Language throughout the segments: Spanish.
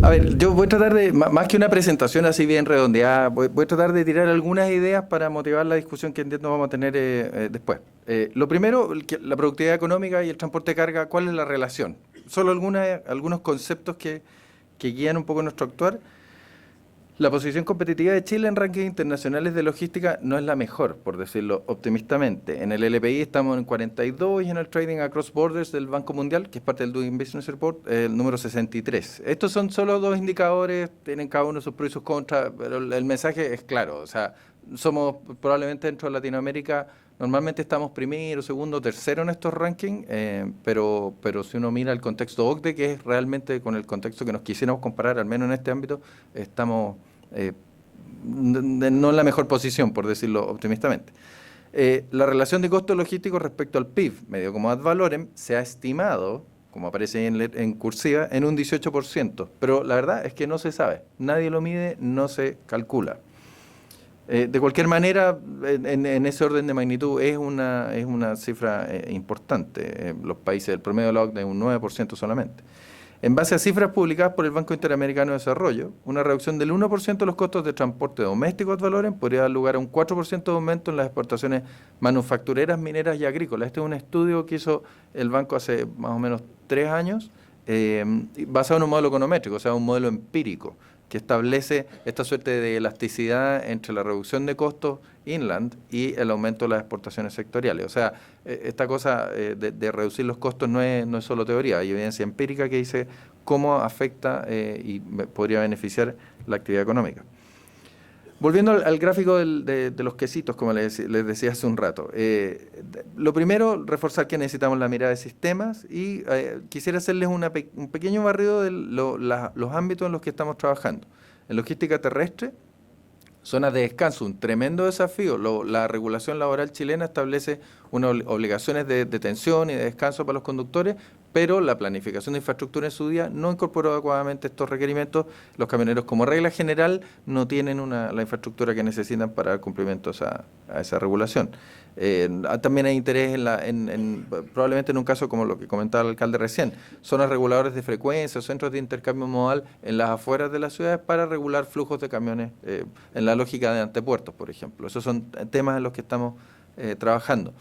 A ver, yo voy a tratar de, más que una presentación así bien redondeada, voy a tratar de tirar algunas ideas para motivar la discusión que entiendo vamos a tener después. Lo primero, la productividad económica y el transporte de carga, ¿cuál es la relación? Solo algunos conceptos que guían un poco nuestro actuar. La posición competitiva de Chile en rankings internacionales de logística no es la mejor, por decirlo optimistamente. En el LPI estamos en 42 y en el Trading Across Borders del Banco Mundial, que es parte del Doing Business Report, el número 63. Estos son solo dos indicadores, tienen cada uno sus pros y sus contras, pero el mensaje es claro. O sea, somos probablemente dentro de Latinoamérica, normalmente estamos primero, segundo, tercero en estos rankings, pero si uno mira el contexto OCDE, que es realmente con el contexto que nos quisiéramos comparar, al menos en este ámbito, estamos no en la mejor posición, por decirlo optimistamente. La relación de costo logístico respecto al PIB, medio como ad valorem, se ha estimado, como aparece en cursiva, en un 18%, pero la verdad es que no se sabe, nadie lo mide, no se calcula. De cualquier manera, en ese orden de magnitud es una cifra importante. Los países, el promedio de la OCDE es un 9% solamente. En base a cifras publicadas por el Banco Interamericano de Desarrollo, una reducción del 1% de los costos de transporte doméstico ad valorem podría dar lugar a un 4% de aumento en las exportaciones manufactureras, mineras y agrícolas. Este es un estudio que hizo el banco hace más o menos 3 años, basado en un modelo econométrico, o sea, un modelo empírico, que establece esta suerte de elasticidad entre la reducción de costos inland y el aumento de las exportaciones sectoriales. O sea, esta cosa de reducir los costos no es solo teoría, hay evidencia empírica que dice cómo afecta y podría beneficiar la actividad económica. Volviendo al gráfico de los quesitos, como les decía hace un rato, lo primero, reforzar que necesitamos la mirada de sistemas y quisiera hacerles un pequeño barrido de los ámbitos en los que estamos trabajando. En logística terrestre, zonas de descanso, un tremendo desafío. La regulación laboral chilena establece unas obligaciones de detención y de descanso para los conductores, pero la planificación de infraestructura en su día no incorporó adecuadamente estos requerimientos. Los camioneros, como regla general, no tienen la infraestructura que necesitan para dar cumplimiento a esa regulación. También hay interés probablemente en un caso como lo que comentaba el alcalde recién, zonas reguladoras de frecuencia, centros de intercambio modal en las afueras de las ciudades para regular flujos de camiones en la lógica de antepuertos, por ejemplo. Esos son temas en los que estamos trabajando.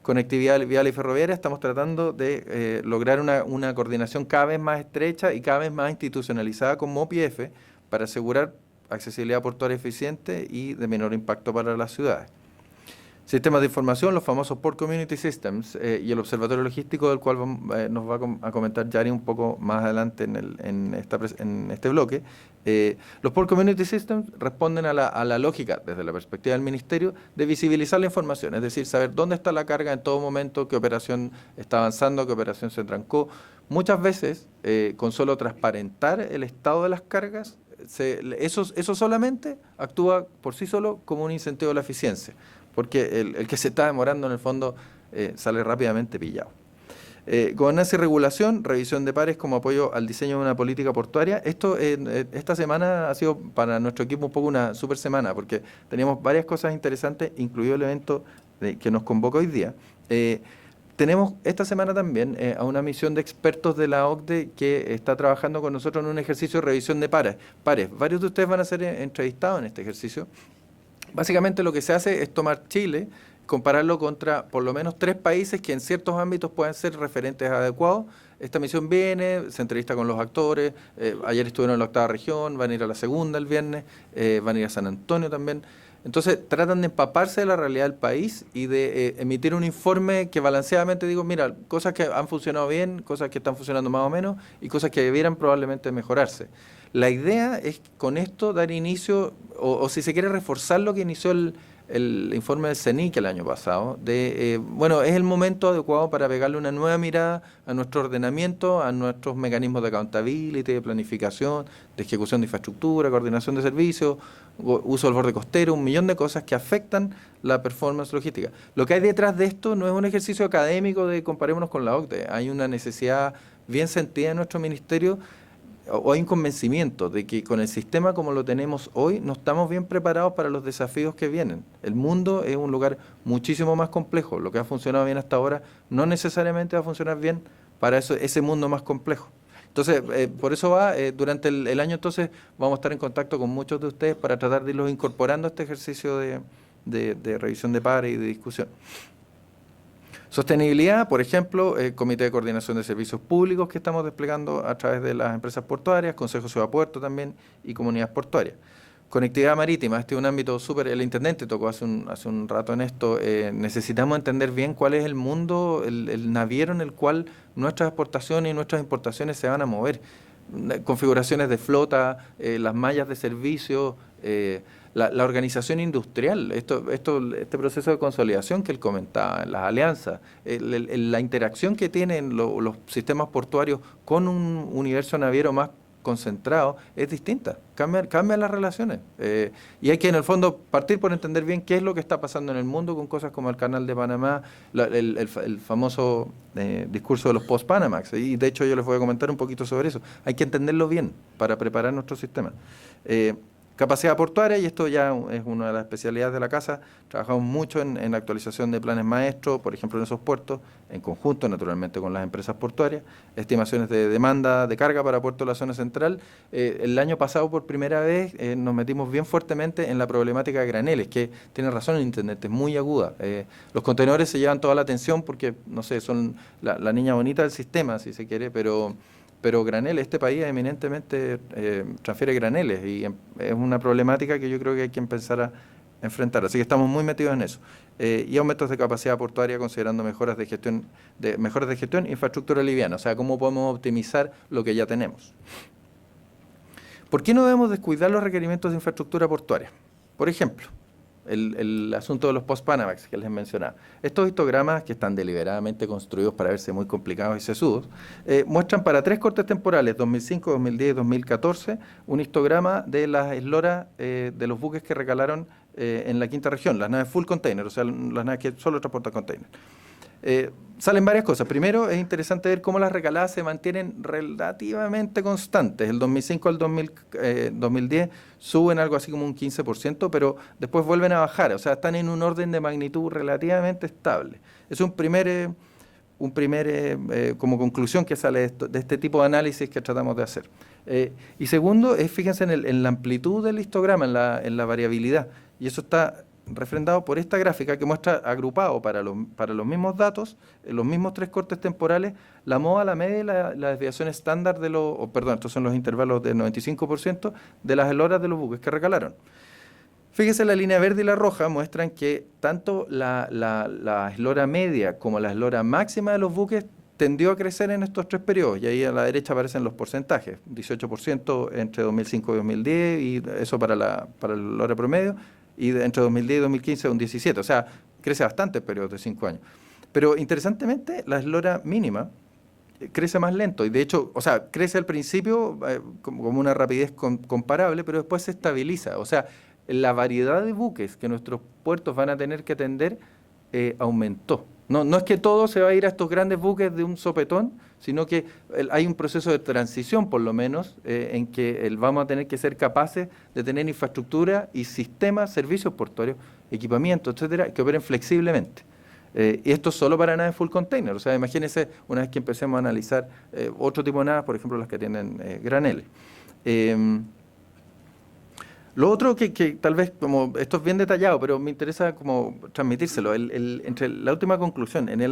Conectividad vial y ferroviaria, estamos tratando de lograr una coordinación cada vez más estrecha y cada vez más institucionalizada con MOPIF para asegurar accesibilidad portuaria eficiente y de menor impacto para las ciudades. Sistemas de información, los famosos Port Community Systems y el Observatorio Logístico, del cual nos va a comentar Yari un poco más adelante en este bloque. Los Port Community Systems responden a la lógica, desde la perspectiva del Ministerio, de visibilizar la información, es decir, saber dónde está la carga en todo momento, qué operación está avanzando, qué operación se trancó. Muchas veces, con solo transparentar el estado de las cargas, eso solamente actúa por sí solo como un incentivo a la eficiencia, porque el que se está demorando en el fondo sale rápidamente pillado. Gobernanza y regulación, revisión de pares como apoyo al diseño de una política portuaria. Esta semana ha sido para nuestro equipo un poco una super semana, porque teníamos varias cosas interesantes, incluido el evento que nos convoca hoy día. Tenemos esta semana también a una misión de expertos de la OCDE que está trabajando con nosotros en un ejercicio de revisión de pares. Varios de ustedes van a ser entrevistados en este ejercicio. Básicamente lo que se hace es tomar Chile, compararlo contra por lo menos 3 países que en ciertos ámbitos pueden ser referentes adecuados. Esta misión viene, se entrevista con los actores, ayer estuvieron en la 8ª región, van a ir a la 2ª el viernes, van a ir a San Antonio también. Entonces tratan de empaparse de la realidad del país y de emitir un informe que balanceadamente digo, mira, cosas que han funcionado bien, cosas que están funcionando más o menos y cosas que debieran probablemente mejorarse. La idea es con esto dar inicio, o si se quiere reforzar lo que inició el informe del CENIC el año pasado, bueno, es el momento adecuado para pegarle una nueva mirada a nuestro ordenamiento, a nuestros mecanismos de accountability, de planificación, de ejecución de infraestructura, coordinación de servicios, uso del borde costero, un millón de cosas que afectan la performance logística. Lo que hay detrás de esto no es un ejercicio académico de comparémonos con la OCDE, hay una necesidad bien sentida en nuestro ministerio, o hay un convencimiento de que con el sistema como lo tenemos hoy no estamos bien preparados para los desafíos que vienen. El mundo es un lugar muchísimo más complejo. Lo que ha funcionado bien hasta ahora no necesariamente va a funcionar bien para ese mundo más complejo. Entonces, por eso durante el año entonces vamos a estar en contacto con muchos de ustedes para tratar de irlos incorporando a este ejercicio de revisión de pares y de discusión. Sostenibilidad, por ejemplo, Comité de Coordinación de Servicios Públicos que estamos desplegando a través de las empresas portuarias, Consejo Ciudad Puerto también y comunidades portuarias. Conectividad marítima, este es un ámbito súper, el intendente tocó hace un rato en esto, necesitamos entender bien cuál es el mundo, el naviero en el cual nuestras exportaciones y nuestras importaciones se van a mover. Configuraciones de flota, las mallas de servicio, la organización industrial, este proceso de consolidación que él comentaba, las alianzas, la interacción que tienen los sistemas portuarios con un universo naviero más concentrado es distinta, cambian las relaciones y hay que en el fondo partir por entender bien qué es lo que está pasando en el mundo con cosas como el Canal de Panamá, el famoso discurso de los post-Panamax, y de hecho yo les voy a comentar un poquito sobre eso. Hay que entenderlo bien para preparar nuestro sistema. Capacidad portuaria, y esto ya es una de las especialidades de la casa, trabajamos mucho en la actualización de planes maestros, por ejemplo en esos puertos, en conjunto naturalmente con las empresas portuarias, estimaciones de demanda de carga para puertos de la zona central. El año pasado por primera vez nos metimos bien fuertemente en la problemática de graneles, que tiene razón el intendente, es muy aguda. Los contenedores se llevan toda la atención porque, no sé, son la niña bonita del sistema, si se quiere, pero graneles, este país eminentemente transfiere graneles y es una problemática que yo creo que hay que empezar a enfrentar. Así que estamos muy metidos en eso. Y aumentos de capacidad portuaria considerando mejoras de gestión, infraestructura liviana, o sea, cómo podemos optimizar lo que ya tenemos. ¿Por qué no debemos descuidar los requerimientos de infraestructura portuaria? Por ejemplo, el asunto de los post-Panamax que les mencionaba. Estos histogramas, que están deliberadamente construidos para verse muy complicados y sesudos, muestran para 3 cortes temporales, 2005, 2010 y 2014, un histograma de las esloras de los buques que recalaron en la quinta región, las naves full container, o sea, las naves que solo transportan container. Salen varias cosas. Primero, es interesante ver cómo las recaladas se mantienen relativamente constantes. El 2005 al 2010 suben algo así como un 15%, pero después vuelven a bajar. O sea, están en un orden de magnitud relativamente estable. Es un primer como conclusión que sale de este tipo de análisis que tratamos de hacer. Y segundo, fíjense en la amplitud del histograma, en la variabilidad. Y eso está refrendado por esta gráfica que muestra agrupado para los mismos datos, los mismos 3 cortes temporales, la moda, la media y la desviación estándar estos son los intervalos del 95% de las esloras de los buques que recalaron. Fíjese, la línea verde y la roja muestran que tanto la eslora media como la eslora máxima de los buques tendió a crecer en estos 3 periodos, y ahí a la derecha aparecen los porcentajes, 18% entre 2005 y 2010, y eso para la eslora promedio, y entre 2010 y 2015 un 17%, o sea, crece bastante el periodo de 5 años. Pero interesantemente, la eslora mínima crece más lento, y de hecho, o sea, crece al principio como una rapidez comparable, pero después se estabiliza. O sea, la variedad de buques que nuestros puertos van a tener que atender aumentó. No es que todo se va a ir a estos grandes buques de un sopetón, sino que hay un proceso de transición, por lo menos, en que vamos a tener que ser capaces de tener infraestructura y sistemas, servicios portuarios, equipamiento, etcétera, que operen flexiblemente. Y esto solo para naves full container. O sea, imagínense una vez que empecemos a analizar otro tipo de naves, por ejemplo, las que tienen graneles. Lo otro que tal vez, como esto es bien detallado, pero me interesa como transmitírselo, entre la última conclusión, entre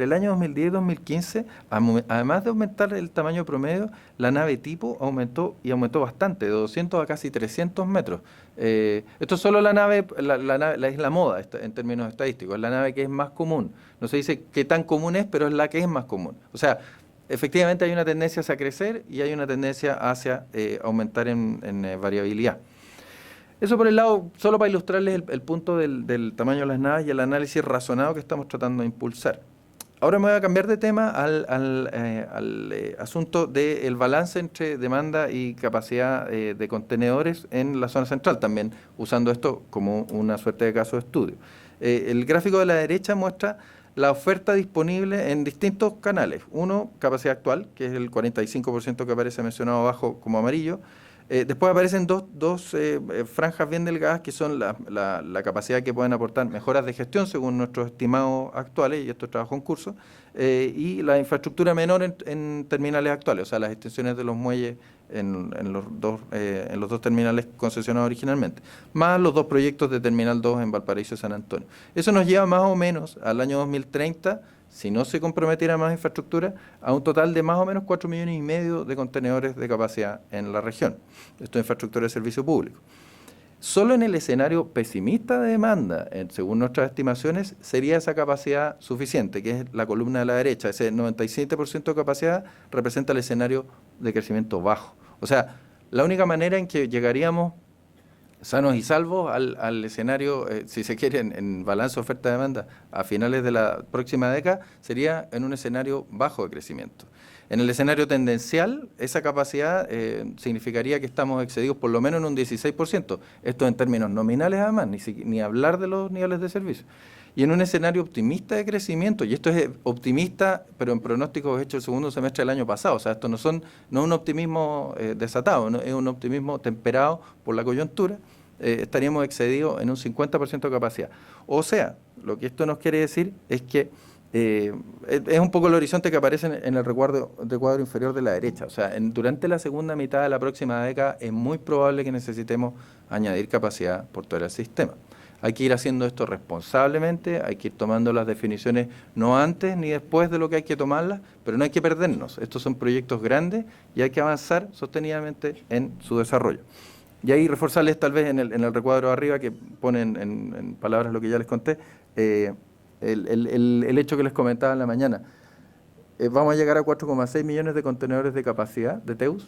el año 2010 y 2015, además de aumentar el tamaño promedio, la nave tipo aumentó bastante, de 200 a casi 300 metros. Esto es solo la nave, es la moda en términos estadísticos, es la nave que es más común. No se dice qué tan común es, pero es la que es más común. O sea, efectivamente hay una tendencia hacia crecer y hay una tendencia hacia aumentar en variabilidad. Eso por el lado, solo para ilustrarles el punto del tamaño de las naves y el análisis razonado que estamos tratando de impulsar. Ahora me voy a cambiar de tema al asunto del balance entre demanda y capacidad de contenedores en la zona central, también usando esto como una suerte de caso de estudio. El gráfico de la derecha muestra la oferta disponible en distintos canales. Uno, capacidad actual, que es el 45% que aparece mencionado abajo como amarillo. Después aparecen dos franjas bien delgadas que son la capacidad que pueden aportar mejoras de gestión según nuestros estimados actuales, y esto es trabajo en curso, y la infraestructura menor en terminales actuales, o sea, las extensiones de los muelles en los dos terminales concesionados originalmente, más los dos proyectos de Terminal 2 en Valparaíso y San Antonio. Eso nos lleva más o menos al año 2030, si no se comprometiera más infraestructura, a un total de más o menos 4,5 millones de contenedores de capacidad en la región. Esto es infraestructura de servicio público. Solo en el escenario pesimista de demanda, según nuestras estimaciones, sería esa capacidad suficiente, que es la columna de la derecha. Ese 97% de capacidad representa el escenario de crecimiento bajo. O sea, la única manera en que llegaríamos sanos y salvos al escenario, si se quiere, en balance oferta-demanda a finales de la próxima década, sería en un escenario bajo de crecimiento. En el escenario tendencial, esa capacidad significaría que estamos excedidos por lo menos en un 16%. Esto en términos nominales, además, ni hablar de los niveles de servicio. Y en un escenario optimista de crecimiento, y esto es optimista, pero en pronósticos hechos el segundo semestre del año pasado, o sea, esto no es un optimismo desatado, ¿no? Es un optimismo temperado por la coyuntura, estaríamos excedidos en un 50% de capacidad. O sea, lo que esto nos quiere decir es que es un poco el horizonte que aparece en el recuadro inferior de la derecha. O sea, durante la segunda mitad de la próxima década es muy probable que necesitemos añadir capacidad por todo el sistema. Hay que ir haciendo esto responsablemente, hay que ir tomando las definiciones no antes ni después de lo que hay que tomarlas, pero no hay que perdernos. Estos son proyectos grandes y hay que avanzar sostenidamente en su desarrollo. Y ahí reforzarles tal vez en el recuadro de arriba, que ponen en palabras lo que ya les conté, el hecho que les comentaba en la mañana. Vamos a llegar a 4,6 millones de contenedores de capacidad de TEUs,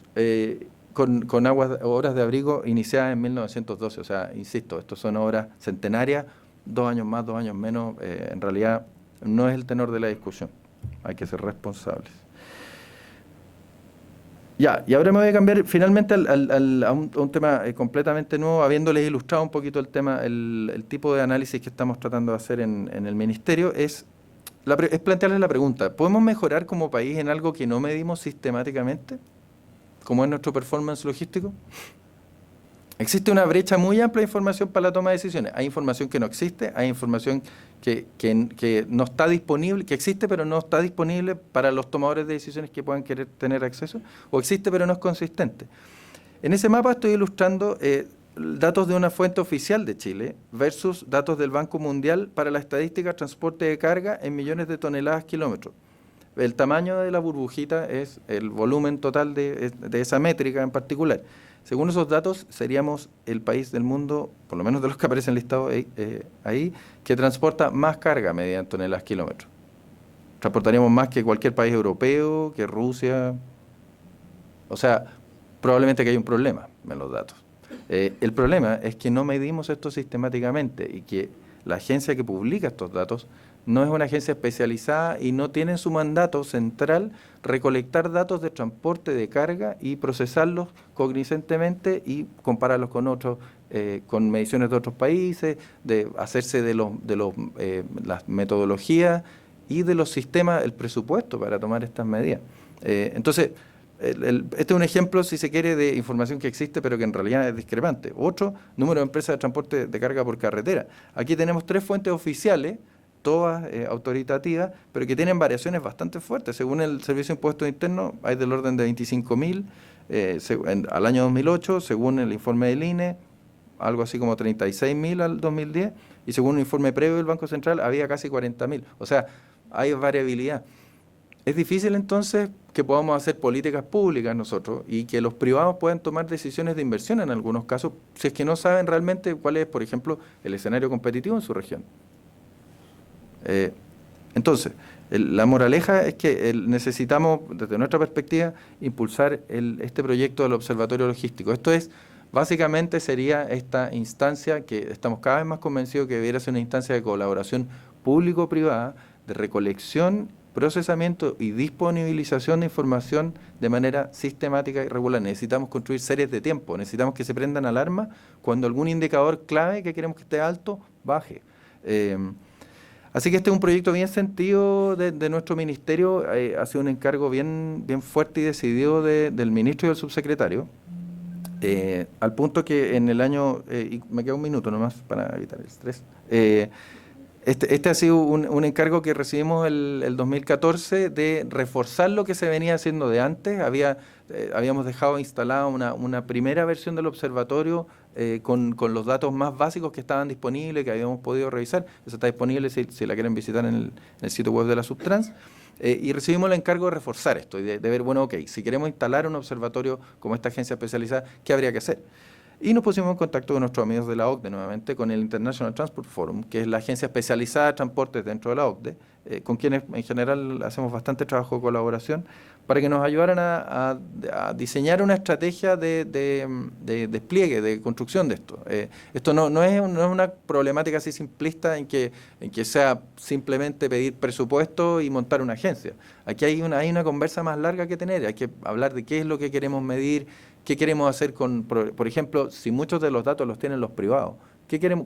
con obras de abrigo iniciadas en 1912. O sea, insisto, estos son obras centenarias, 2 años más, 2 años menos. En realidad no es el tenor de la discusión. Hay que ser responsables. Ya, y ahora me voy a cambiar finalmente a un tema completamente nuevo, habiéndoles ilustrado un poquito el tema, el tipo de análisis que estamos tratando de hacer en el Ministerio, es plantearles la pregunta: ¿podemos mejorar como país en algo que no medimos sistemáticamente, como es nuestro performance logístico? Existe una brecha muy amplia de información para la toma de decisiones. Hay información que no existe, hay información que no está disponible, que existe pero no está disponible para los tomadores de decisiones que puedan querer tener acceso, o existe pero no es consistente. En ese mapa estoy ilustrando datos de una fuente oficial de Chile versus datos del Banco Mundial para la estadística transporte de carga en millones de toneladas kilómetros. El tamaño de la burbujita es el volumen total de esa métrica en particular. Según esos datos, seríamos el país del mundo, por lo menos de los que aparecen listados ahí, que transporta más carga mediante toneladas kilómetros. Transportaríamos más que cualquier país europeo, que Rusia. O sea, probablemente que hay un problema en los datos. El problema es que no medimos esto sistemáticamente y que la agencia que publica estos datos no es una agencia especializada y no tiene en su mandato central recolectar datos de transporte de carga y procesarlos cognizentemente y compararlos con otros, con mediciones de otros países, de hacerse de las metodologías y de los sistemas, el presupuesto para tomar estas medidas. Entonces, este es un ejemplo, si se quiere, de información que existe pero que en realidad es discrepante. Otro, número de empresas de transporte de carga por carretera. Aquí tenemos 3 fuentes oficiales, todas autoritativas, pero que tienen variaciones bastante fuertes. Según el Servicio de Impuestos Internos, hay del orden de 25.000 al año 2008, según el informe del INE, algo así como 36.000 al 2010, y según un informe previo del Banco Central, había casi 40.000. O sea, hay variabilidad. Es difícil entonces que podamos hacer políticas públicas nosotros y que los privados puedan tomar decisiones de inversión en algunos casos, si es que no saben realmente cuál es, por ejemplo, el escenario competitivo en su región. Entonces, la moraleja es que necesitamos, desde nuestra perspectiva, impulsar este proyecto del Observatorio Logístico. Esto es, básicamente sería esta instancia que estamos cada vez más convencidos que debiera ser una instancia de colaboración público-privada, de recolección, procesamiento y disponibilización de información de manera sistemática y regular. Necesitamos construir series de tiempo, necesitamos que se prendan alarmas cuando algún indicador clave que queremos que esté alto, baje. Así que este es un proyecto bien sentido de nuestro ministerio, ha sido un encargo bien fuerte y decidido del ministro y del subsecretario. Al punto que en el año, y me queda un minuto nomás para evitar el estrés, este ha sido un encargo que recibimos el 2014 de reforzar lo que se venía haciendo de antes. Habíamos dejado instalada una primera versión del observatorio con los datos más básicos que estaban disponibles, que habíamos podido revisar. Eso está disponible si la quieren visitar en el sitio web de la Subtrans. Y recibimos el encargo de reforzar esto y de ver, bueno, ok, si queremos instalar un observatorio como esta agencia especializada, ¿qué habría que hacer? Y nos pusimos en contacto con nuestros amigos de la OCDE nuevamente, con el International Transport Forum, que es la agencia especializada de transportes dentro de la OCDE, con quienes en general hacemos bastante trabajo de colaboración, para que nos ayudaran a diseñar una estrategia de despliegue, de construcción de esto. Esto no es una problemática así simplista en que sea simplemente pedir presupuesto y montar una agencia. Aquí hay una conversa más larga que tener, hay que hablar de qué es lo que queremos medir, qué queremos hacer por ejemplo, si muchos de los datos los tienen los privados.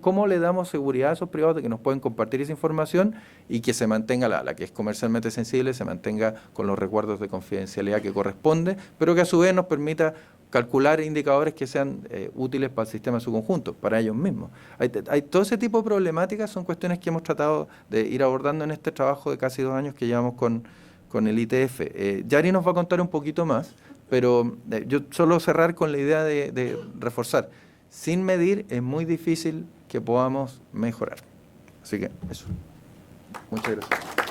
¿Cómo le damos seguridad a esos privados de que nos pueden compartir esa información y que se mantenga la que es comercialmente sensible, se mantenga con los recuerdos de confidencialidad que corresponde, pero que a su vez nos permita calcular indicadores que sean útiles para el sistema en su conjunto, para ellos mismos? Hay todo ese tipo de problemáticas, son cuestiones que hemos tratado de ir abordando en este trabajo de casi 2 años que llevamos con el ITF. Yari nos va a contar un poquito más, pero yo solo cerrar con la idea de reforzar. Sin medir es muy difícil que podamos mejorar. Así que eso. Muchas gracias.